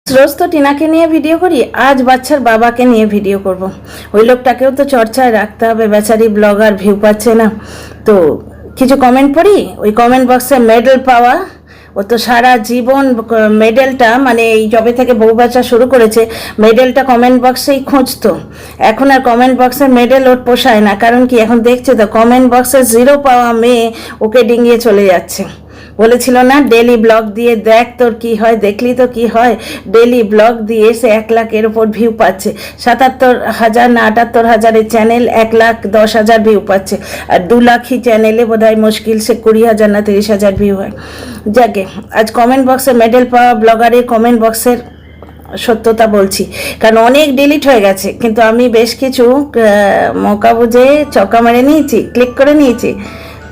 রোজ তো টিনাকে নিয়ে ভিডিও করি, আজ বাচ্চার বাবাকে নিয়ে ভিডিও করব। ওই লোকটাকেও তো চর্চায় রাখতে হবে, বেচারি ব্লগার, ভিউ পাচ্ছে না। তো কিছু কমেন্ট পড়ি, ওই কমেন্ট বক্সে মেডেল পাওয়া, ও তো সারা জীবন মেডেলটা মানে এই জবে থেকে বউ বাচ্চা শুরু করেছে, মেডেলটা কমেন্ট বক্সেই খুঁজতো। এখন আর কমেন্ট বক্সের মেডেল ওর পোষায় না, কারণ কি এখন দেখছে তো কমেন্ট বক্সে 0 পাওয়া মেয়ে ওকে ডিঙিয়ে চলে যাচ্ছে। বলেছিল না ডেলি ব্লগ দিয়ে দেখ তোর কি হয়, দেখলি তো কি হয়। ডেলি ব্লগ দিয়ে সে 1 লাখের ওপর ভিউ পাচ্ছে। 77,000 না 78,000 চ্যানেল 1,10,000 ভিউ পাচ্ছে, আর 2 লাখই চ্যানেলে বোধহয় মুশকিল সে 20,000 না 30,000 ভিউ হয়। যাকে আজ কমেন্ট বক্সে মেডেল পাওয়া ব্লগারের কমেন্ট বক্সের সত্যতা বলছি, কারণ অনেক ডিলিট হয়ে গেছে, কিন্তু আমি বেশ কিছু মৌকা বুঝে চকা মেরে নিয়েছি, ক্লিক করে নিয়েছি,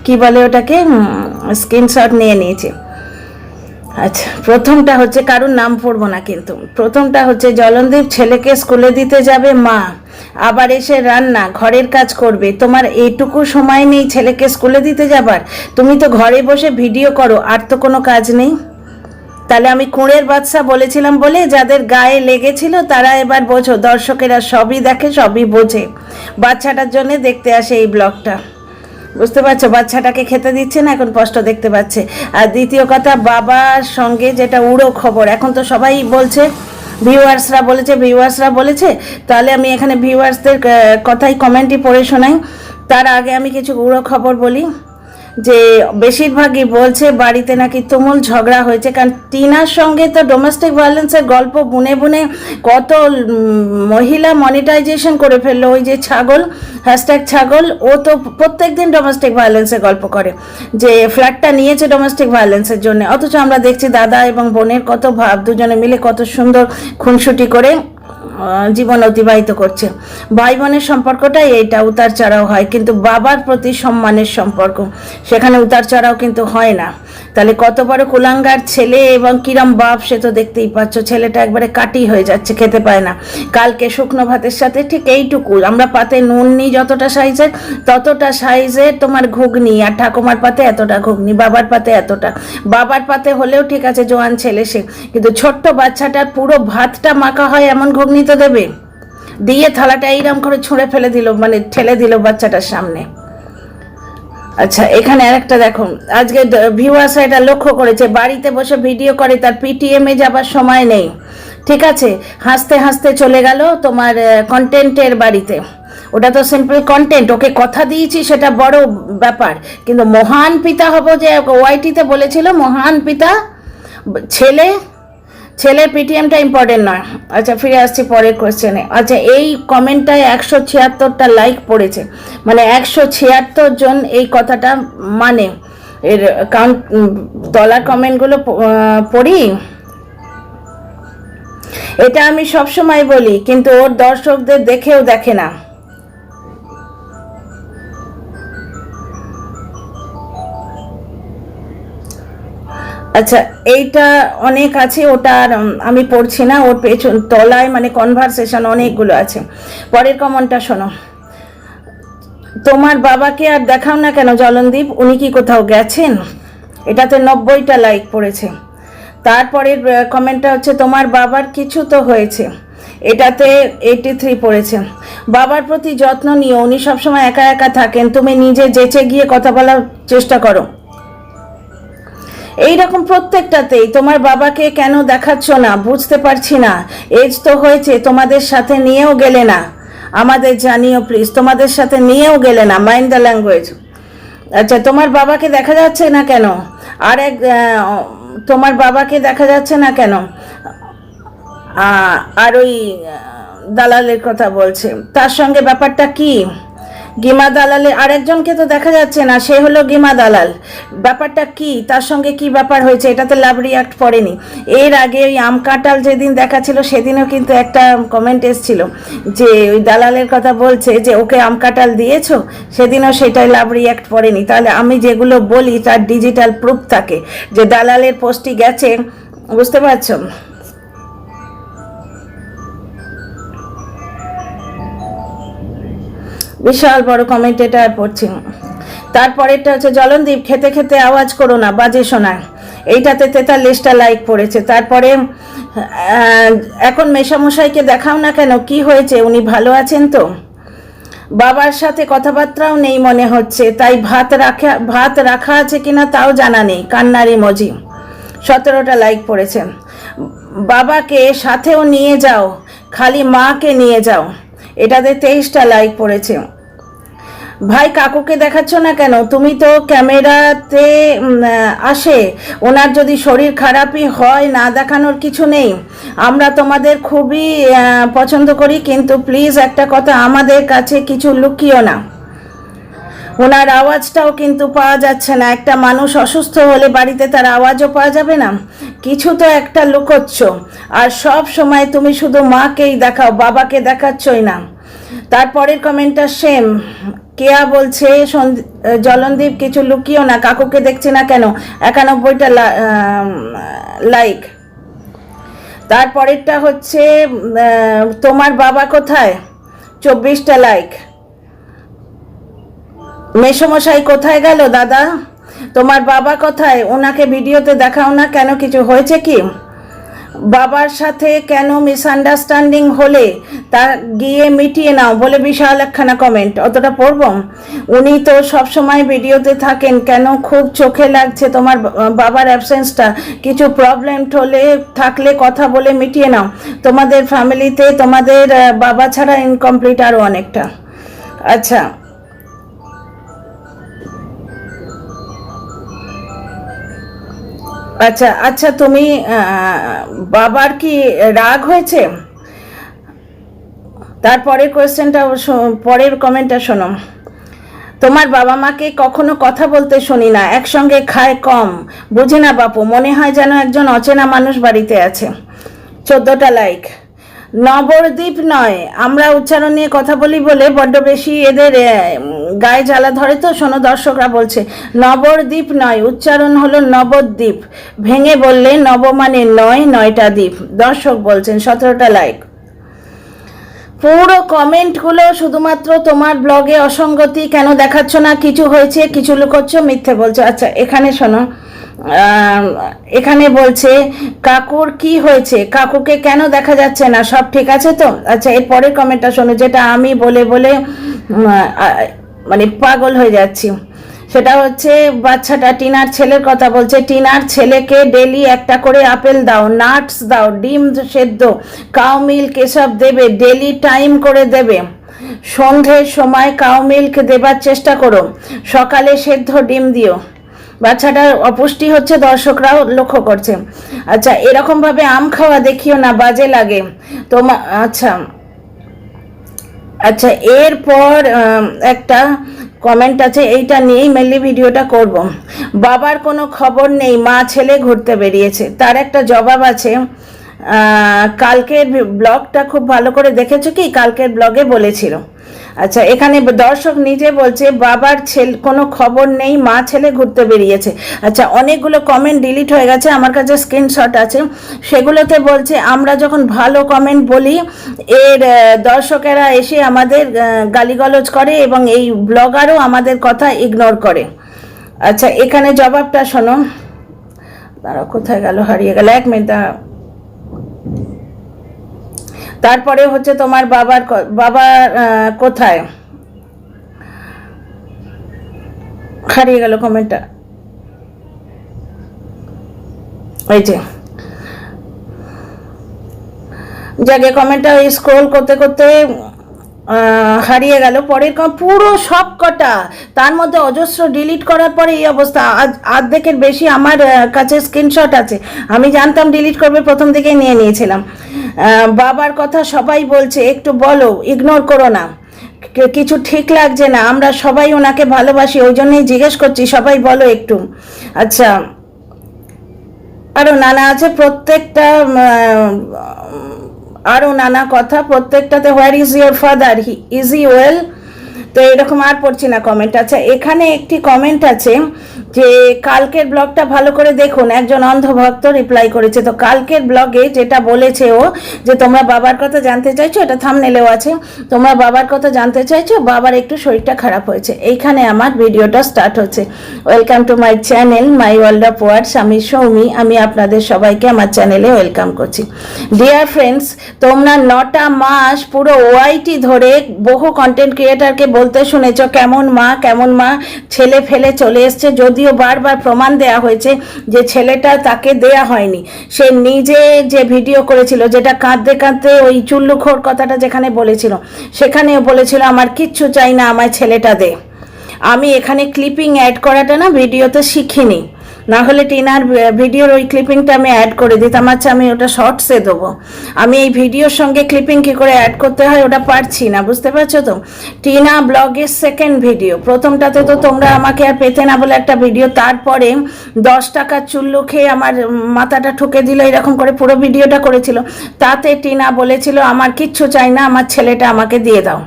কি বলে ওটাকে, স্ক্রিনশট নিয়ে নিয়েছি। আচ্ছা, প্রথমটা হচ্ছে, কারুর নাম পড়বো না, কিন্তু প্রথমটা হচ্ছে জলনদীপ ছেলেকে স্কুলে দিতে যাবে মা, আবার এসে রান্না ঘরের কাজ করবে, তোমার এইটুকু সময় নেই ছেলেকে স্কুলে দিতে যাবার? তুমি তো ঘরে বসে ভিডিও করো, আর তো কোনো কাজ নেই। তাহলে আমি কুঁড়ের বাদশা বলেছিলাম বলে যাদের গায়ে লেগেছিল তারা এবার বোঝো, দর্শকেরা সবই দেখে, সবই বোঝে। বাচ্চাটার জন্য দেখতে আসে এই ব্লগটা, বুঝতে পারছো? বাচ্চাটাকে খেতে দিচ্ছে না, এখন কষ্ট দেখতে পাচ্ছে। আর দ্বিতীয় কথা, বাবার সঙ্গে যেটা উড়ো খবর, এখন তো সবাই বলছে, ভিউয়ার্সরা বলেছে, তাহলে আমি এখানে ভিউয়ার্সদের কথাই কমেন্টই পড়ে শোনাই। তার আগে আমি কিছু উড়ো খবর বলি, যে বেশিরভাগই বলছে বাড়িতে নাকি তুমুল ঝগড়া হয়েছে, কারণ টিনার সঙ্গে তো ডোমেস্টিক ভায়োলেন্সের গল্প বুনে বুনে কত মহিলা মনিটাইজেশন করে ফেললো। ওই যে ছাগল, #ছাগল, ও তো প্রত্যেক দিন ডোমেস্টিক ভায়োলেন্সের গল্প করে, যে ফ্ল্যাটটা নিয়েছে ডোমেস্টিক ভায়োলেন্সের জন্য, অথচ আমরা দেখছি দাদা এবং বোনের কত ভাব, দুজনে মিলে কত সুন্দর খুনসুটি করে জীবন অতিবাহিত করছে। ভাই বোনের সম্পর্কটাই এইটা, উতার চড়াও হয়, কিন্তু বাবার প্রতি সম্মানের সম্পর্ক, সেখানে উতার চড়াও কিন্তু হয় না। তাহলে কত বড় কুলাঙ্গার ছেলে এবং কিরম বাপ সে তো দেখতেই পাচ্ছ। ছেলেটা একবারে কাটি হয়ে যাচ্ছে, খেতে পায় না। কালকে শুকনো ভাতের সাথে ঠিক এইটুকু, আমরা পাতে নুন নিই যতটা সাইজের, ততটা সাইজের তোমার ঘুগনি, আর ঠাকুমার পাতে এতটা ঘুগনি, বাবার পাতে এতটা। বাবার পাতে হলেও ঠিক আছে, জোয়ান ছেলে সে, কিন্তু ছোট্ট বাচ্চাটার পুরো ভাতটা মাখা হয় এমন ঘুগনি তো দেবে? দিয়ে থালাটা এইরকম করে ছুঁড়ে ফেলে দিল, মানে ঠেলে দিল বাচ্চাটার সামনে। আচ্ছা, এখানে আরেকটা দেখো, আজকে ভিউয়ার্সরা এটা লক্ষ্য করেছে, বাড়িতে বসে ভিডিও করে, তার PTM এ যাবার সময় নেই, ঠিক আছে, হাসতে হাসতে চলে গেল তোমার কন্টেন্টের বাড়িতে। ওটা তো সিম্পল কন্টেন্ট, ওকে কথা দিয়েছি সেটা বড় ব্যাপার, কিন্তু মহান পিতা হব, যে ওয়াইটিতে বলেছিল মহান পিতা, ছেলের PTMটা ইম্পর্টেন্ট নয়। আচ্ছা, ফিরে আসছি পরের কোয়েশ্চেনে। আচ্ছা, এই কমেন্টটায় 176টা লাইক পড়েছে, মানে 176 জন এই কথাটা মানে, এর কাউন্ট, তলার কমেন্টগুলো পড়ি। এটা আমি সবসময় বলি, কিন্তু ওর দর্শকদের দেখেও দেখে না। আচ্ছা, এইটা অনেক আছে, ওটা আমি পড়ছি না, ওর পেছন তলায় মানে কনভারসেশন অনেকগুলো আছে। পরের কমেন্টটা শোনো, তোমার বাবাকে আর দেখাও না কেন জলনদীপ, উনি কি কোথাও গেছেন? এটাতে 90টা লাইক পড়েছে। তারপরের কমেন্টটা হচ্ছে, তোমার বাবার কিছু তো হয়েছে, এটাতে 83 পড়েছে। বাবার প্রতি যত্ন নিও, উনি সবসময় একা একা থাকেন, তুমি নিজে যেচে গিয়ে কথা বলার চেষ্টা করো। এইরকম প্রত্যেকটাতেই তোমার বাবাকে কেন দেখাচ্ছ না বুঝতে পারছি না। এজ তো হয়েছে, তোমাদের সাথে নিয়েও গেলে না, আমাদের জানিও প্লিজ, তোমাদের সাথে নিয়েও গেলে না, মাইন্ড দ্য ল্যাঙ্গুয়েজ। আচ্ছা, তোমার বাবাকে দেখা যাচ্ছে না কেন? তোমার বাবাকে দেখা যাচ্ছে না কেন? আর ওই দালালের কথা বলছে, তার সঙ্গে ব্যাপারটা কি? গিমা দালালের আরেকজনকে তো দেখা যাচ্ছে না, সে হলো গিমা দালাল, ব্যাপারটা কি? তার সঙ্গে কি ব্যাপার হয়েছে? এটাতে লাভ রিয়াক্ট পড়েনি। এর আগে ওই আম কাঁঠাল যেদিন দেখাচ্ছিল সেদিনও কিন্তু একটা কমেন্ট এসেছিল, যে ওই দালালের কথা বলছে যে ওকে আম কাঁঠাল দিয়েছো, সেদিনও সেটাই লাভ রিয়াক্ট পড়েনি। তাহলে আমি যেগুলো বলি তার ডিজিটাল প্রুফ থাকে, যে দালালের পোস্টই গেছে, বুঝতে পারছো? বিশাল বড় কমেন্ট এটা পড়ছি। তারপরেরটা হচ্ছে, জলনদীপ খেতে খেতে আওয়াজ করো না, বাজে শোনায়, এইটাতে 43টা লাইক পড়েছে। তারপরে এখন মেশামশাইকে দেখাও না কেন, কি হয়েছে, উনি ভালো আছেন তো? বাবার সাথে কথাবার্তাও নেই মনে হচ্ছে, তাই ভাত রাখা আছে কিনা তাও জানা নেই। কান্নার ইমোজি। 17টা লাইক পড়েছে। বাবাকে সাথেও নিয়ে যাও, খালি মাকে নিয়ে যাও, এটাতে 23টা লাইক পড়েছে। ভাই কাকুকে দেখাচ্ছ না কেন? তুমি তো ক্যামেরাতে আসে, ওনার যদি শরীর খারাপই হয়, না দেখানোর কিছু নেই। আমরা তোমাদের খুবই পছন্দ করি, কিন্তু প্লিজ একটা কথা, আমাদের কাছে কিছু লুকিও না। ওনার আওয়াজটাও কিন্তু পাওয়া যাচ্ছে না। একটা মানুষ অসুস্থ হলে বাড়িতে তার আওয়াজও পাওয়া যাবে না? কিছু তো একটা লুকোচ্ছ। আর সব সময় তুমি শুধু মাকেই দেখাও, বাবাকে দেখাচ্ছই না। তারপরের কমেন্টটা সেম। কেয়া বলছে জলনদীপ কিছু লুকিও না, কাকুকে দেখছি না কেন? 91টা লাইক। তারপরেরটা হচ্ছে তোমার বাবা কোথায়? 24টা লাইক। মেসমশাই কোথায় গেল দাদা? তোমার বাবা কোথায়? ওনাকে ভিডিওতে দেখাও না কেন? কিছু হয়েছে কি? বাবার সাথে কেন মিসআন্ডারস্ট্যান্ডিং হলে তা গিয়ে মিটিয়ে নাও বলে বিশাল একখানা কমেন্ট। অতটা পড়ব? উনি তো সবসময় ভিডিওতে থাকেন, কেন খুব চোখে লাগছে তোমার বাবার অ্যাবসেন্সটা। কিছু প্রবলেম হলে থাকলে কথা বলে মিটিয়ে নাও। তোমাদের ফ্যামিলিতে তোমাদের বাবা ছাড়া ইনকমপ্লিট আরও অনেকটা। আচ্ছা, আচ্ছা আচ্ছা, তুমি বাবার কি রাগ হয়েছে? তারপরের কোয়েশ্চেনটা, পরের কমেন্টটা শোনো। তোমার বাবা মাকে কখনো কথা বলতে শুনি না, একসঙ্গে খায় কম, বুঝি না বাপু, মনে হয় যেন একজন অচেনা মানুষ বাড়িতে আছে। 14টা লাইক। নবদ্বীপ নয়, আমরা উচ্চারণ নিয়ে কথা বলি বলে বড্ড বেশি এদের গায়ে জ্বালা ধরে তো। শোনো, দর্শকরা বলছে নবদ্বীপ নয়, উচ্চারণ হলো নবদ্বীপ। ভেঙে বললে নব মানে 9টা দ্বীপ। দর্শক বলছেন। 17টা লাইক। পুরো কমেন্টগুলো শুধুমাত্র তোমার ব্লগে অসঙ্গতি, কেন দেখাচ্ছ না, কিছু হয়েছে, কিছু লুকোচ্ছ, মিথ্যে বলছো। আচ্ছা, এখানে শোনো, এখানে বলছে কাকুর কি হয়েছে, কাকুকে কেন দেখা যাচ্ছে না, সব ঠিক আছে তো? আচ্ছা, এর পরের কমেন্টটা শোনো, যেটা আমি বলে বলে মানে পাগল হয়ে যাচ্ছি। সেটা হচ্ছে বাচ্চাটা, টিনার ছেলের কথা বলছে। টিনার ছেলেকে ডেলি একটা করে আপেল দাও, নাটস দাও, ডিম সেদ্ধ, কাউ মিল্ক এসব দেবে, ডেলি টাইম করে দেবে। সন্ধ্যের সময় কাউ মিল্ক দেবার চেষ্টা করো, সকালে সেদ্ধ ডিম দিও। বাচ্চাটার অপুষ্টি হচ্ছে, দর্শকরাও লক্ষ্য করছে। আচ্ছা, এরকমভাবে আম খাওয়া দেখিও না, বাজে লাগে তোমার। আচ্ছা আচ্ছা, এরপর একটা কমেন্ট আছে, এইটা নিয়েই মেনলি ভিডিওটা করব। বাবার কোনো খবর নেই, মা ছেলে ঘুরতে বেরিয়েছে। তার একটা জবাব আছে। কালকের ব্লগটা খুব ভালো করে দেখেছো কি? কালকের ব্লগে বলেছিল। আচ্ছা, এখানে দর্শক নিজে বলছে বাবার কোনো খবর নেই, মা ছেলে ঘুরতে বেরিয়েছে। আচ্ছা, অনেকগুলো কমেন্ট ডিলিট হয়ে গেছে, আমার কাছে স্ক্রিনশট আছে। সেগুলোতে বলছে আমরা যখন ভালো কমেন্ট বলি, এর দর্শকেরা এসে আমাদের গালিগালাজ করে এবং এই ব্লগারও আমাদের কথা ইগনোর করে। আচ্ছা, এখানে জবাবটা শোনো। তারা কোথায় গেল, হারিয়ে গেল, 1 মিনিট। তারপরে হচ্ছে তোমার বাবা কোথায়, হারিয়ে গেল কমেন্টটা। এই যে জায়গায় কমেন্টটা স্ক্রোল করতে করতে হারিয়ে গেল। পরের পুরো সব কটা, তার মধ্যে অজস্র ডিলিট করার পরে এই অবস্থা। অর্ধেকের বেশি আমার কাছে স্ক্রিনশট আছে। আমি জানতাম ডিলিট করবে, প্রথম থেকেই নিয়ে নিয়েছিলাম। বাবার কথা সবাই বলছে, একটু বলো, ইগনোর করো না, কিছু ঠিক লাগছে না, আমরা সবাই ওনাকে ভালোবাসি, ওই জন্যই জিজ্ঞেস করছি, সবাই বলো একটু। আচ্ছা, আরও নানা আছে, প্রত্যেকটা আরও নানা কথা, প্রত্যেকটাতে where is your father, is he well, তো এরকম আর পড়ছি না কমেন্ট। আচ্ছা, এখানে একটি কমেন্ট আছে, যে কালকের ব্লগটা ভালো করে দেখুন, একজন অন্ধভক্ত রিপ্লাই করেছে। তো কালকের ব্লগে যেটা বলেছে ও, যে তোমরা বাবার কথা জানতে চাইছো, এটা থাম্বনেলেও আছে, তোমরা বাবার কথা জানতে চাইছো, বাবার একটু শরীরটা খারাপ হয়েছে। এইখানে আমার ভিডিওটা স্টার্ট হচ্ছে। Welcome to my channel my world of words, আমি সৌমি, আমি আপনাদের সবাইকে আমার চ্যানেলে ওয়েলকাম করছি। ডিয়ার ফ্রেন্ডস, তোমরা 9টা মাস পুরো ওয়াইটি ধরে বহু কন্টেন্ট ক্রিয়েটারকে বলতে শুনেছো কেমন মা কেমন মা, ছেলে ফেলে চলে এসছে, যদিও বারবার প্রমাণ দেয়া হয়েছে যে ছেলেটা তাকে দেয়া হয়নি। সে নিজে যে ভিডিও করেছিল, যেটা কাঁদতে কাঁদতে ওই চুল্লুখোর কথাটা যেখানে বলেছিল, সেখানেও বলেছিল আমার কিচ্ছু চাই না, আমার ছেলেটা দে। আমি এখানে ক্লিপিং অ্যাড করাটা না ভিডিওতে শিখিনি, না হলে টিনার ভিডিওর ওই ক্লিপিংটা আমি অ্যাড করে দিতাম। আচ্ছা, আমি ওটা শর্টসে দেবো। আমি এই ভিডিওর সঙ্গে ক্লিপিং কী করে অ্যাড করতে হয় ওটা পারছি না, বুঝতে পারছো তো। টিনা ব্লগের সেকেন্ড ভিডিও, প্রথমটাতে তো তোমরা আমাকে আর পেতে না বলে একটা ভিডিও, তারপরে 10 টাকার চুল্লু খেয়ে আমার মাথাটা ঠুকে দিল, এরকম করে পুরো ভিডিওটা করেছিল। তাতে টিনা বলেছিল আমার কিচ্ছু চাই না, আমার ছেলেটা আমাকে দিয়ে দাও।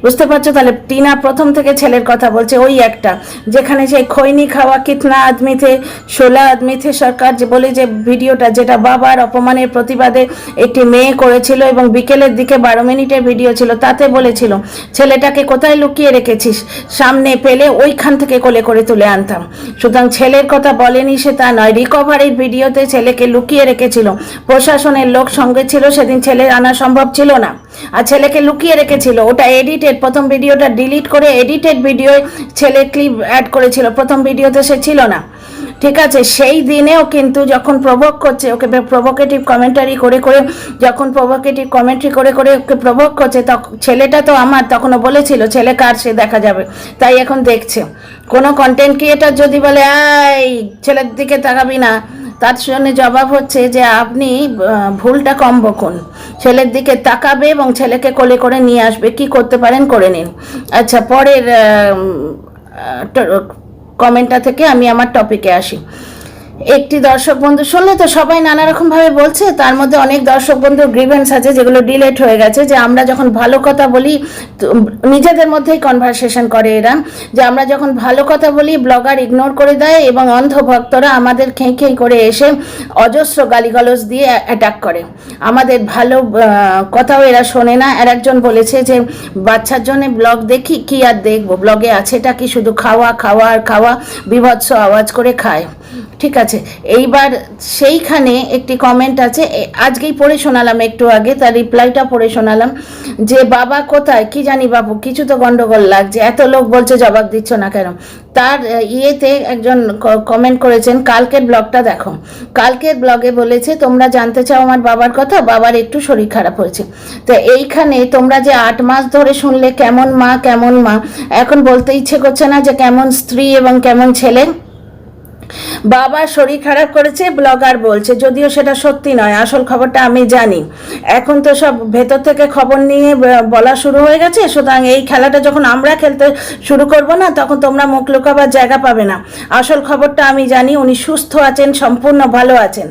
বুঝতে পারছো? তাহলে টিনা প্রথম থেকে ছেলের কথা বলছে। ওই একটা যেখানে সেই খৈনি খাওয়া কিতনা আদমি থে 16 আদমি থে সরকার যে বলে যে ভিডিওটা, যেটা বাবার অপমানের প্রতিবাদে একটি মেয়ে করেছিল এবং বিকেলের দিকে 12 মিনিটের ভিডিও ছিল, তাতে বলেছিল ছেলেটাকে কোথায় লুকিয়ে রেখেছিস, সামনে পেলে ওইখান থেকে কোলে করে তুলে আনতাম। সুতরাং ছেলের কথা বলেনি সে তা নয়, রিকভারির ভিডিওতে ছেলেকে লুকিয়ে রেখেছিল, প্রশাসনের লোক সঙ্গে ছিল, সেদিন ছেলে আনা সম্ভব ছিল না, আর ছেলেকে লুকিয়ে রেখেছিল। ওটা এডিটেড, প্রথম ভিডিওটা ডিলিট করে এডিটেড ভিডিও ছেলে ক্লিপ অ্যাড করেছিল, প্রথম ভিডিওতে সে ছিল না। ঠিক আছে, সেই দিনেও কিন্তু যখন প্রভোক করছে ওকে, প্রভোকেটিভ কমেন্টারি করে করে, যখন প্রভোকেটিভ কমেন্ট্রি করে করে ওকে প্রভোক করছে, তখন ছেলেটা তো আমার, তখনও বলেছিল ছেলে কার সে দেখা যাবে, তাই এখন দেখছে। কোনো কন্টেন্ট ক্রিয়েটার যদি বলে এই ছেলের দিকে তাকাবি না, তার জন্য জবাব হচ্ছে যে আপনি ভুলটা কম বকুন, ছেলের দিকে তাকাবে এবং ছেলেকে কোলে করে নিয়ে আসবে, কি করতে পারেন করে নিন। আচ্ছা, পরের কমেন্টটা থেকে আমি আমার টপিকে আসি। একটি দর্শক বন্ধু, শুনলে তো সবাই নানা রকম ভাবে বলছে, তার মধ্যে অনেক দর্শক বন্ধুর গ্রিভেন্স আছে যেগুলো ডিলেট হয়ে গেছে, যে আমরা যখন ভালো কথা বলি, নিজেদের মধ্যেই কনভারসেশন করে এরা, যে আমরা যখন ভালো কথা বলি ব্লগার ইগনোর করে দেয় এবং অন্ধভক্তরা আমাদের খেই খেই করে এসে অজস্র গালিগালাজ দিয়ে অ্যাটাক করে, আমাদের ভালো কথাও এরা শোনে না। আর একজন বলেছে যে বাচ্চার জন্য ব্লগ দেখি, কি আর দেখবো, ব্লগে আছেটা কি, শুধু খাওয়া খাওয়া আর খাওয়া, বিভৎস আওয়াজ করে খায়। ঠিক আছে, এইবার সেইখানে একটি কমেন্ট আছে, আজকেই পড়ে শোনালাম একটু আগে, তার রিপ্লাইটা পড়ে শোনালাম, যে বাবা কোথায় কি জানি বাবু, কিছু তো গন্ডগোল লাগছে, এত লোক বলছে জবাব দিচ্ছ না কেন। তার ইয়েতে একজন কমেন্ট করেছেন কালকের ব্লগটা দেখো, কালকের ব্লগে বলেছে তোমরা জানতে চাও আমার বাবার কথা, বাবার একটু শরীর খারাপ হয়েছে। তো এইখানে তোমরা যে 8 মাস ধরে শুনলে কেমন মা কেমন মা, এখন বলতে ইচ্ছে করছে না যে কেমন স্ত্রী এবং কেমন ছেলে। বাবার শরীর খারাপ করেছে ব্লগার বলছে, যদিও সেটা সত্যি নয়, আসল খবরটা আমি জানি। এখন তো সব ভেতর থেকে খবর নিয়ে বলা শুরু হয়ে গেছে, সুতরাং এই খেলাটা যখন আমরা খেলতে শুরু করব না, তখন তোমরা মুখ লুকাবার জায়গা পাবে না। আসল খবরটা আমি জানি, উনি সুস্থ আছেন, সম্পূর্ণ ভালো আছেন,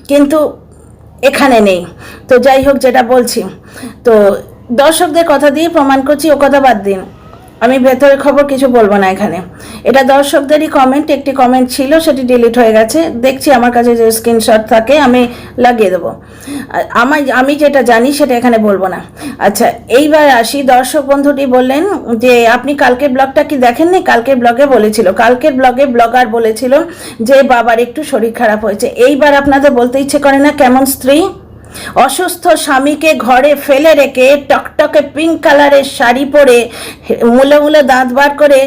কিন্তু এখানে নেই। তো যাই হোক, যেটা বলছি, তো দর্শকদের কথা দিয়ে প্রমাণ করছি, ও কথা বাদ দিন, আমি ভেতরের খবর কিছু বলবো না এখানে। এটা দর্শকদেরই কমেন্ট, একটি কমেন্ট ছিল সেটি ডিলিট হয়ে গেছে, দেখছি আমার কাছে যে স্ক্রিনশট থাকে আমি লাগিয়ে দেবো। আমি যেটা জানি সেটা এখানে বলবো না। আচ্ছা, এইবার আসি, দর্শক বন্ধুটি বললেন যে আপনি কালকের ব্লগটা কি দেখেননি, কালকের ব্লগে বলেছিল, কালকের ব্লগে ব্লগার বলেছিল যে বাবার একটু শরীর খারাপ হয়েছে। এইবার আপনাদের বলতে ইচ্ছে করে না কেমন স্ত্রী, অসুস্থ স্বামীকে ঘরে ফেলে রেখে টকটকে পিঙ্ক কালারের শাড়ি পরে মুলে মুলে দাঁত বার করে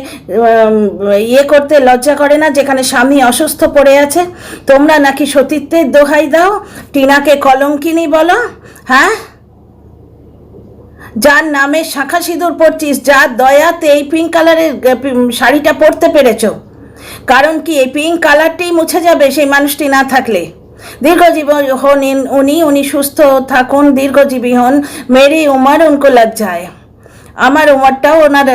ইয়ে করতে লজ্জা করে না, যেখানে স্বামী অসুস্থ পড়ে আছে। তোমরা নাকি সতীত্বের দোহাই দাও, টিনাকে কলঙ্কিনী বলো, হ্যাঁ? যার নামে শাঁখা সিঁদুর পরছিস, যার দয়াতে এই পিঙ্ক কালারের শাড়িটা পরতে পেরেছ, কারণ কি এই পিঙ্ক কালারটাই মুছে যাবে সেই মানুষটি না থাকলে। দীর্ঘজীবী হন উনি সুস্থ থাকুন, দীর্ঘজীবী হন, মেরি উমর উনকো লাগ যায়। আমার উমরটাও ওনার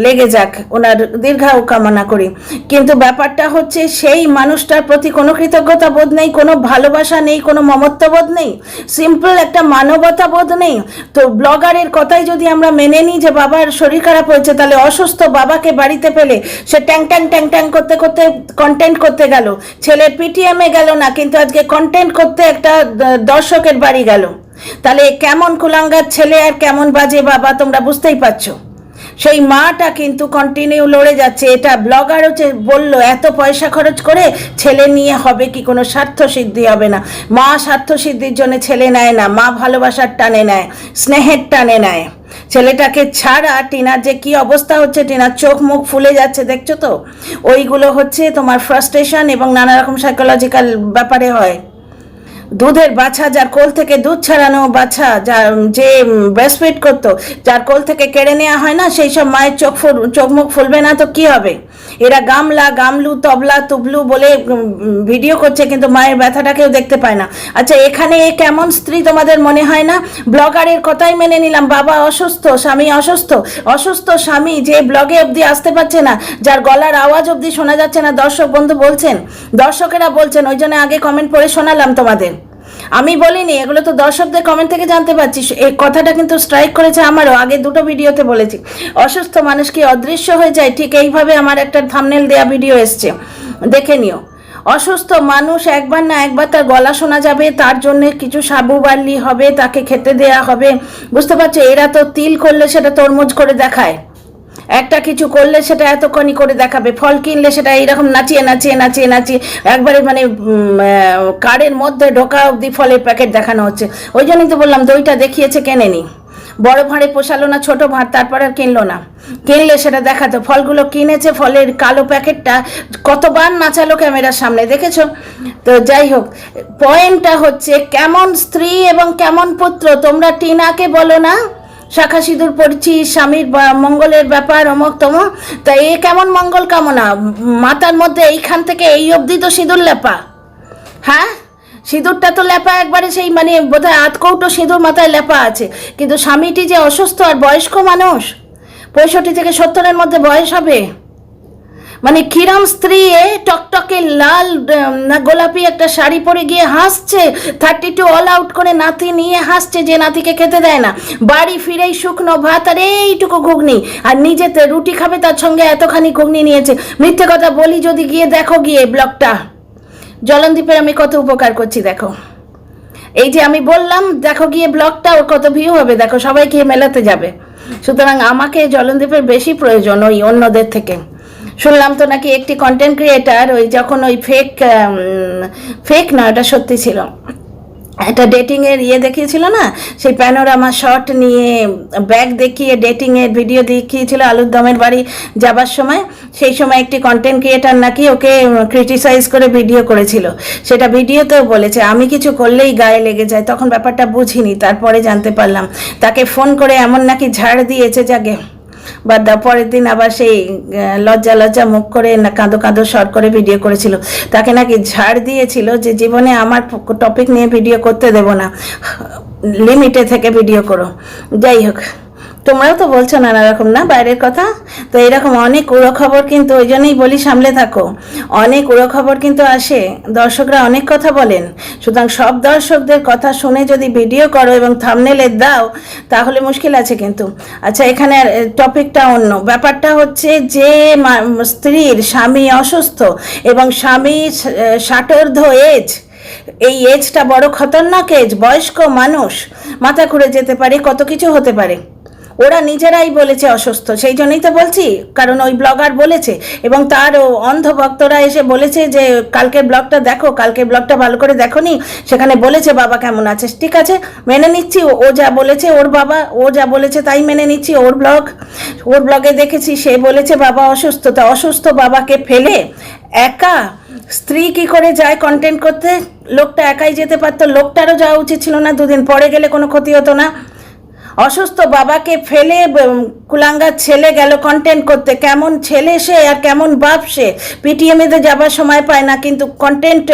লেগে যাক, ওনার দীর্ঘায়ু কামনা করি। কিন্তু ব্যাপারটা হচ্ছে সেই মানুষটার প্রতি কোনো কৃতজ্ঞতা বোধ নেই, কোনো ভালোবাসা নেই, কোনো মমত্ববোধ নেই, সিম্পল একটা মানবতা বোধ নেই। তো ব্লগারের কথাই যদি আমরা মেনে নিই যে বাবার শরীর খারাপ হয়েছে, তাহলে অসুস্থ বাবাকে বাড়িতে পেলে সে ট্যাং ট্যাং ট্যাং ট্যাং করতে করতে কন্টেন্ট করতে গেল, ছেলের পিটিএমে গেল না, কিন্তু আজকে কন্টেন্ট করতে একটা দর্শকের বাড়ি গেল। তাহলে কেমন কুলাঙ্গার ছেলে আর কেমন বাজে বাবা, তোমরা বুঝতেই পারছো। সেই মাটা কিন্তু কন্টিনিউ লড়ে যাচ্ছে। এটা ব্লগার হচ্ছে বললো এত পয়সা খরচ করে ছেলে নিয়ে হবে কি, কোনো স্বার্থ সিদ্ধি হবে না। মা স্বার্থ সিদ্ধির জন্য ছেলে নেয় না, মা ভালোবাসার টানে নেয়, স্নেহের টানে নেয়। ছেলেটাকে ছাড়া টিনার যে কি অবস্থা হচ্ছে, টিনার চোখ মুখ ফুলে যাচ্ছে, দেখছো তো? ওইগুলো হচ্ছে তোমার ফ্রাস্ট্রেশন এবং নানা রকম সাইকোলজিক্যাল ব্যাপারে হয়। দুধের বাচ্চা, যার কোল থেকে দুধ ছাড়ানো বাচ্চা, যে ব্রেস্টফিড করতো, যার কোল থেকে কেড়ে নেওয়া হয় না, সেই সব মায়ের চোখ মুখ ফুলবে না তো কি হবে? এরা গামলা গামলু তবলা তুবলু বলে ভিডিও করছে, কিন্তু মায়ের ব্যথাটাকেও দেখতে পায় না। আচ্ছা, এখানে এ কেমন স্ত্রী তোমাদের মনে হয় না? ব্লগারের কথাই মেনে নিলাম, বাবা অসুস্থ, স্বামী অসুস্থ, অসুস্থ স্বামী যে ব্লগে অবধি আসতে পারছে না, যার গলার আওয়াজ অবধি শোনা যাচ্ছে না, দর্শক বন্ধু বলছেন, দর্শকেরা বলছেন, ওই জন্য আগে কমেন্ট পড়ে শোনালাম তোমাদের। আমি বলিনি, এগুলো তো দর্শকদের কমেন্ট থেকে জানতে পারছি। এই কথাটা কিন্তু স্ট্রাইক করেছে আমারও, আগে দুটো ভিডিওতে বলেছি। অসুস্থ মানুষ কি অদৃশ্য হয়ে যায়? ঠিক এইভাবে আমার একটা থাম্বনেল দেয়া ভিডিও এসছে, দেখে নিও। অসুস্থ মানুষ একবার না একবার তার গলা শোনা যাবে, তার জন্য কিছু সাবু বার্লি হবে, তাকে খেতে দেয়া হবে, বুঝতে পারছো? এরা তো তিল করলে সেটা তরমুজ করে দেখায়, একটা কিছু করলে সেটা এতক্ষণই করে দেখাবে, ফল কিনলে সেটা এইরকম নাচিয়ে নাচিয়ে নাচিয়ে নাচিয়ে একবারে মানে কার্ডের মধ্যে ঢোকা অবধি ফলের প্যাকেট দেখানো হচ্ছে। ওই জন্যই তো বললাম দইটা দেখিয়েছে কেনে নি, বড় ভাঁড়ে পোষালো না ছোট ভাঁড়, তারপর আর কিনলো না, কিনলে সেটা দেখাতো। ফলগুলো কিনেছে, ফলের কালো প্যাকেটটা কতবার নাচালো ক্যামেরার সামনে, দেখেছো তো? যাই হোক, পয়েন্টটা হচ্ছে কেমন স্ত্রী এবং কেমন পুত্র। তোমরা টিনাকে বলো না শাখা সিঁদুর পড়ছি, স্বামীর মঙ্গলের ব্যাপার অমক তমক, তা এ কেমন মঙ্গল কামনা? মাথার মধ্যে এইখান থেকে এই অবধি তো সিঁদুর লেপা, হ্যাঁ সিঁদুরটা তো লেপা একবারে, সেই মানে বোধহয় আধ কৌটো সিঁদুর মাথায় লেপা আছে। কিন্তু স্বামীটি যে অসুস্থ আর বয়স্ক মানুষ, 65 থেকে 70-এর মধ্যে বয়স হবে, মানে কিরম স্ত্রী এ, টকটকে লাল না গোলাপি একটা শাড়ি পরে গিয়ে হাসছে, 32 অল আউট করে নাতি নিয়ে হাসছে, যে নাতিকে খেতে দেয় না, বাড়ি ফিরেই শুকনো ভাত আর এইটুকু ঘুগনি, আর নিজেতে রুটি খাবে, তার সঙ্গে এতখানি ঘুগনি নিয়েছে। মিথ্যে কথা বলি যদি, গিয়ে দেখো গিয়ে ব্লগটা, জলনদীপের আমি কত উপকার করছি দেখো। এই যে আমি বললাম দেখো গিয়ে ব্লগটা, ওর কত ভিউ হবে দেখো, সবাই গিয়ে মেলাতে যাবে। সুতরাং আমাকে জলনদীপের বেশি প্রয়োজন ওই অন্যদের থেকে। শুনলাম তো নাকি একটি কন্টেন্ট ক্রিয়েটার ওই যখন ওই ফেক না, ওটা সত্যি ছিল, একটা ডেটিংয়ের দেখিয়েছিল না, সেই প্যানোরামা শট নিয়ে ব্যাগ দেখিয়ে ডেটিংয়ের ভিডিও দেখিয়েছিল আলুর দমের বাড়ি যাবার সময়। সেই সময় একটি কন্টেন্ট ক্রিয়েটার নাকি ওকে ক্রিটিসাইজ করে ভিডিও করেছিল। সেটা ভিডিওতেও বলেছে আমি কিছু করলেই গায়ে লেগে যায়। তখন ব্যাপারটা বুঝিনি, তারপরে জানতে পারলাম তাকে ফোন করে এমন নাকি ঝাড় দিয়েছে জাগে, বা পরের দিন আবার সেই লজ্জা লজ্জা মুখ করে না কাঁদো কাঁদো স্বর করে ভিডিও করেছিল। তাকে নাকি ঝাড় দিয়েছিল যে জীবনে আমার টপিক নিয়ে ভিডিও করতে দেব না, লিমিটে থেকে ভিডিও করো। যাই হোক, তোমরাও তো বলছো নানা রকম না বাইরের কথা, তো এরকম অনেক উড়ো খবর, কিন্তু ওই জন্যই বলি সামলে থাকো। অনেক উড়ো খবর কিন্তু আসে, দর্শকরা অনেক কথা বলেন। সুতরাং সব দর্শকদের কথা শুনে যদি ভিডিও করো এবং থাম্বনেলে দাও তাহলে মুশকিল আছে কিন্তু। আচ্ছা, এখানে টপিকটা অন্য। ব্যাপারটা হচ্ছে যে স্ত্রীর স্বামী অসুস্থ এবং স্বামী 60 এজ, এই এজটা বড় খতরনাক এজ। বয়স্ক মানুষ মাথা ঘুরে যেতে পারে, কত কিছু হতে পারে। ওরা নিজেরাই বলেছে অসুস্থ, সেই জন্যই তো বলছি, কারণ ওই ব্লগার বলেছে এবং তার অন্ধ ভক্তরা এসে বলেছে যে কালকের ব্লগটা দেখো, কালকের ব্লগটা ভালো করে দেখোনি, সেখানে বলেছে বাবা কেমন আছে। ঠিক আছে, মেনে নিচ্ছি, ও যা বলেছে ওর বাবা, ও যা বলেছে তাই মেনে নিচ্ছি। ওর ব্লগে দেখেছি সে বলেছে বাবা অসুস্থ। তা অসুস্থ বাবাকে ফেলে একা স্ত্রী কি করে যায় কন্টেন্ট করতে? লোকটা একাই যেতে পারতো, লোকটারও যাওয়া উচিত ছিল না? 2 দিন পরে গেলে কোনো ক্ষতি হতো না। অসুস্থ বাবাকে ফেলে কুলাঙ্গার ছেলে গেল কন্টেন্ট করতে। কেমন ছেলে সে আর কেমন বাপ সে। পিটিএমএতে যাবার সময় পায় না, কিন্তু কন্টেন্ট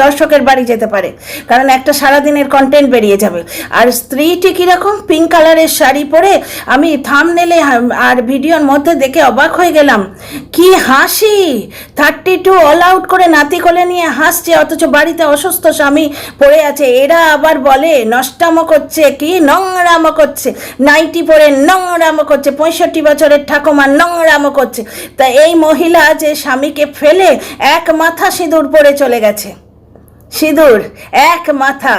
দর্শকের বাড়ি যেতে পারে, কারণ একটা সারাদিনের কন্টেন্ট বেরিয়ে যাবে। আর স্ত্রীটি কীরকম, পিঙ্ক কালারের শাড়ি পরে, আমি থাম্বনেলে আর ভিডিওর মধ্যে দেখে অবাক হয়ে গেলাম। কি হাসি, 32 অল আউট করে নাতি কোলে নিয়ে হাসছে, অথচ বাড়িতে অসুস্থ স্বামী পড়ে আছে। এরা আবার বলে নষ্টামো করছে, কি নোংরামো করছে, নাইটি পরে নোংরামো করছে, 65 বছরের ঠাকুমা নোংরামো করছে। তা এই মহিলা যে স্বামীকে ফেলে এক মাথা সিঁদুর পরে চলে গেছে, সিঁদুর এক মাথা,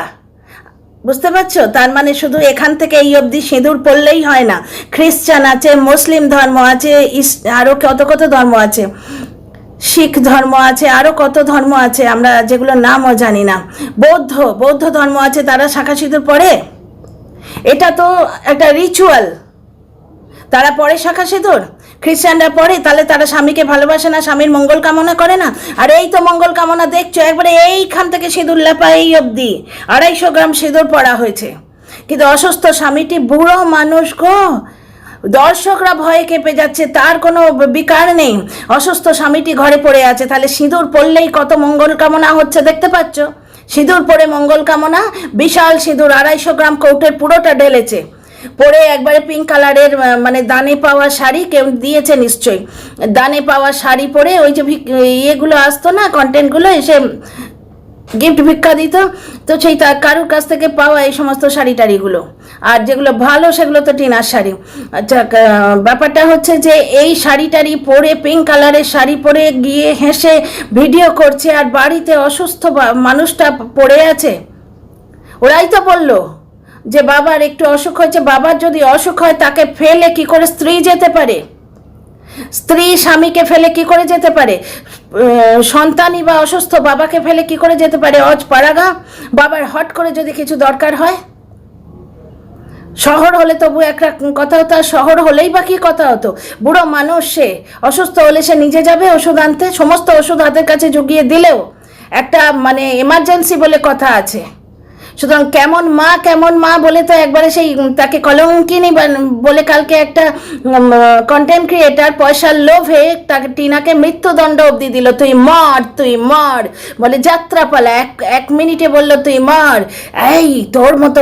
বুঝতে পারছো? তার মানে শুধু এখান থেকে এই অবধি সিঁদুর পড়লেই হয় না। খ্রিস্টান আছে, মুসলিম ধর্ম আছে, আরও কত কত ধর্ম আছে, শিখ ধর্ম আছে, আরও কত ধর্ম আছে আমরা যেগুলো নামও জানি না, বৌদ্ধ ধর্ম আছে, তারা শাঁখা সিঁদুর পরে। এটা তো একটা রিচুয়াল, তারা পরে শাঁখা সিঁদুর। খ্রিস্টানরা পড়ে, তাহলে তারা স্বামীকে ভালোবাসে না, স্বামীর মঙ্গল কামনা করে না? আর এই তো মঙ্গল কামনা দেখছো, একবারে এইখান থেকে সিঁদুর লেপা এই অবধি 250 গ্রাম সিঁদুর পড়া হয়েছে। কিন্তু অসুস্থ স্বামীটি বুড়ো মানুষ গো, দর্শকরা ভয়ে কেঁপে যাচ্ছে, তার কোনো বিকার নেই, অসুস্থ স্বামীটি ঘরে পড়ে আছে। তাহলে সিঁদুর পড়লেই কত মঙ্গল কামনা হচ্ছে দেখতে পাচ্ছ। সিঁদুর পরে মঙ্গল কামনা, বিশাল সিঁদুর 250 গ্রাম কৌটের পুরোটা ঢেলেছে, পরে একবারে পিঙ্ক কালারের মানে দানে পাওয়া শাড়ি, কেউ দিয়েছে নিশ্চয়ই, দানে পাওয়া শাড়ি পরে, ওই যে ইয়েগুলো আসতো না কন্টেন্টগুলো, এসে গিফট ভিক্ষা দিত, তো সেই কারুর কাছ থেকে পাওয়া এই সমস্ত শাড়ি টাড়িগুলো, আর যেগুলো ভালো সেগুলো তো টিনার শাড়ি। আচ্ছা, ব্যাপারটা হচ্ছে যে এই শাড়ি টাড়ি পরে, পিঙ্ক কালারের শাড়ি পরে গিয়ে হেসে ভিডিও করছে, আর বাড়িতে অসুস্থ মানুষটা পড়ে আছে। ওরাই তো বললো যে বাবার একটু অসুখ হয়েছে, বাবার যদি অসুখ হয় তাকে ফেলে কি করে স্ত্রী যেতে পারে? স্ত্রী স্বামীকে ফেলে কি করে যেতে পারে? সন্তানই বা অসুস্থ বাবাকে ফেলে কি করে যেতে পারে? অজ পাড়াগা, বাবার হট করে যদি কিছু দরকার হয়, শহর হলে তবু একটা কথা হতো, আর শহর হলেই বা কি কথা হতো? বুড়ো মানুষ, সে অসুস্থ হলে সে নিজে যাবে ওষুধ আনতে, সমস্ত ওষুধ হাতের কাছে জুগিয়ে দিলেও একটা মানে এমার্জেন্সি বলে কথা আছে। সুতরাং কেমন মা বলে তো একবারে সেই তাকে কলঙ্কিনী বলে কালকে একটা কন্টেন্ট ক্রিয়েটার পয়সার লোভে তাকে টিনাকে মৃত্যুদণ্ড অবধি দিল, তুই মর বলে যাত্রাপালা, এক মিনিটে বললো তুই মর, এই তোর মতো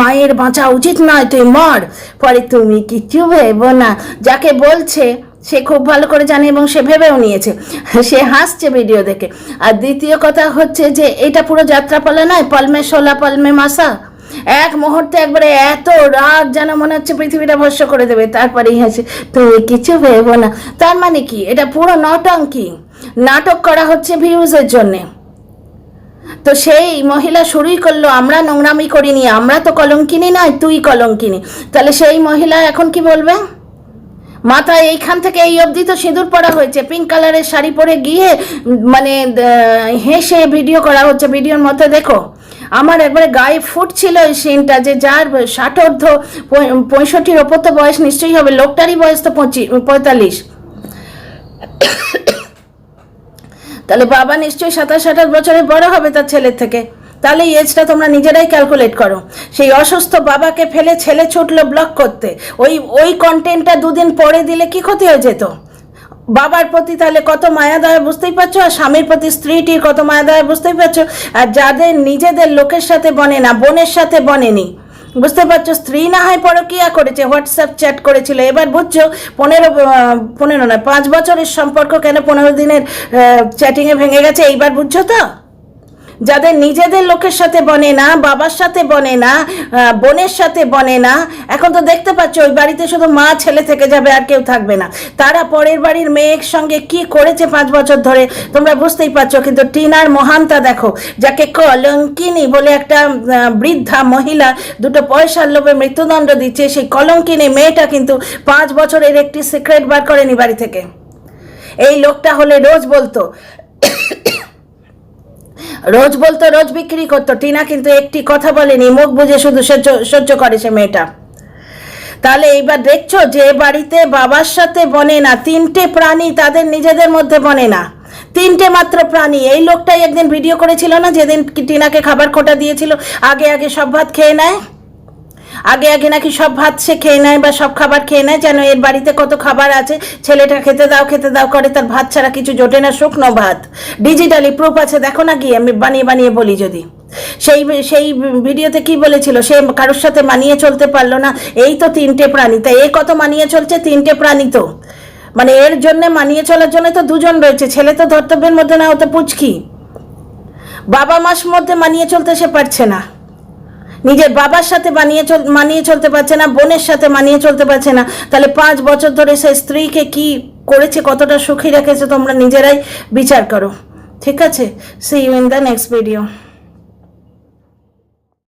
মায়ের বাঁচা উচিত নয়, তুই মর। পরে তুমি কিছু ভেবো না, যাকে বলছে সে খুব ভালো করে জানে এবং সে ভেবেও নিয়েছে, সে হাসছে ভিডিও দেখে। আর দ্বিতীয় কথা হচ্ছে যে এটা পুরো যাত্রাপালা নয়, পলমে শোলা পলমে মাসা, এক মুহূর্তে একবারে এত রাগ যেন মনে হচ্ছে পৃথিবীটা ভস্য করে দেবে। তারপরেই হাসে, তুমি কিছু ভেবো না। তার মানে কি? এটা পুরো নটঙ্কি, নাটক করা হচ্ছে ভিউজের জন্যে। তো সেই মহিলা শুরুই করলো, আমরা নোংরামি করিনি, আমরা তো কলঙ্কিনী নয়, তুই কলঙ্কিনী। তাহলে সেই মহিলা এখন কি বলবে? মাথায় এইখান থেকে এই অবধি তো সিঁদুর পরা হয়েছে, পিঙ্ক কালারের শাড়ি পরে গিয়ে মানে হেসে ভিডিও করা হচ্ছে। ভিডিওর মধ্যে দেখো, আমার একবারে গায়ে ফুটছিল এই সিনটা, যে যার 60 65 ওপর তো বয়স নিশ্চয়ই হবে, লোকটারই বয়স তো 45, তাহলে বাবা নিশ্চয়ই 27-28 বছরের বড় হবে তার ছেলের থেকে। তাহলে এই এজটা তোমরা নিজেরাই ক্যালকুলেট করো। সেই অসুস্থ বাবাকে ফেলে ছেলে ছুটলো ব্লগ করতে, ওই কন্টেন্টটা 2 দিন পরে দিলে কি ক্ষতি হয়ে যেত? বাবার প্রতি তাহলে কত মায়া দয়া বুঝতেই পারছো, আর স্বামীর প্রতি স্ত্রীটির কত মায়া দয়া বুঝতেই পারছো। আর যাদের নিজেদের লোকের সাথে বনে না, বোনের সাথে বনেনি, বুঝতে পারছো, স্ত্রী না হয় পরকীয়া করেছে, হোয়াটসঅ্যাপ চ্যাট করেছিল, এবার বুঝছো 15 নয় 5 বছরের সম্পর্ক কেন 15 দিনের চ্যাটিংয়ে ভেঙে গেছে, এইবার বুঝছো তো? যাদের নিজেদের লোকের সাথে বনে না, বাবার সাথে বনে না, বোনের সাথে বনে না, এখন তো দেখতে পাচ্ছ ওই বাড়িতে শুধু মা ছেলে থেকে যাবে, আর কেউ থাকবে না। তারা পরের বাড়ির মেয়ের সঙ্গে কি করেছে 5 বছর ধরে তোমরা বুঝতেই পারছো। কিন্তু টিনার মহানতা দেখো, যাকে কলঙ্কিনী বলে একটা বৃদ্ধা মহিলা 2 পয়সার লোভে মৃত্যুদণ্ড দিচ্ছে, সেই কলঙ্কিনী মেয়েটা কিন্তু 5 বছরের একটি সিক্রেট বার করেনি বাড়ি থেকে। এই লোকটা হলে রোজ বলতো, রোজ বিক্রি করতো। টিনা কিন্তু একটি কথা বলেনি, মুখ বুঝে শুধু সহ্য করে সে মেয়েটা। তাহলে এইবার দেখছো যে বাড়িতে বাবার সাথে বনে না 3টে প্রাণী, তাদের নিজেদের মধ্যে বনে না 3টে মাত্র প্রাণী। এই লোকটাই একদিন ভিডিও করেছিল না, যেদিন টিনাকে খাবার খোঁটা দিয়েছিল, আগে সব ভাত খেয়ে নেয়। আগে আগে নাকি সব ভাত সে খেয়ে নেয় বা সব খাবার খেয়ে নেয়, যেন এর বাড়িতে কত খাবার আছে, ছেলেটা খেতে দাও করে, তার ভাত ছাড়া কিছু জোটে না, শুকনো ভাত। ডিজিটালি প্রুফ আছে, দেখো না গিয়ে, আমি বানিয়ে বানিয়ে বলি যদি। সেই সেই ভিডিওতে কি বলেছিল, সে কারোর সাথে মানিয়ে চলতে পারলো না, এই তো 3টে প্রাণী, তাই এ কত মানিয়ে চলছে, 3টে প্রাণী তো, মানে এর জন্য মানিয়ে চলার জন্য তো 2জন রয়েছে, ছেলে তো ধর্তব্যের মধ্যে না, হতে পুচকি। বাবা মাস মধ্যে মানিয়ে চলতে সে পারছে না, নিজের বাবার সাথে মানিয়ে চলতে পারছে না, বোনের সাথে মানিয়ে চলতে পারছে না, তাহলে 5 বছর ধরে সে স্ত্রীকে কি করেছে, কতটা সুখী রেখেছে, তোমরা নিজেরাই বিচার করো। ঠিক আছে, see you in the next video.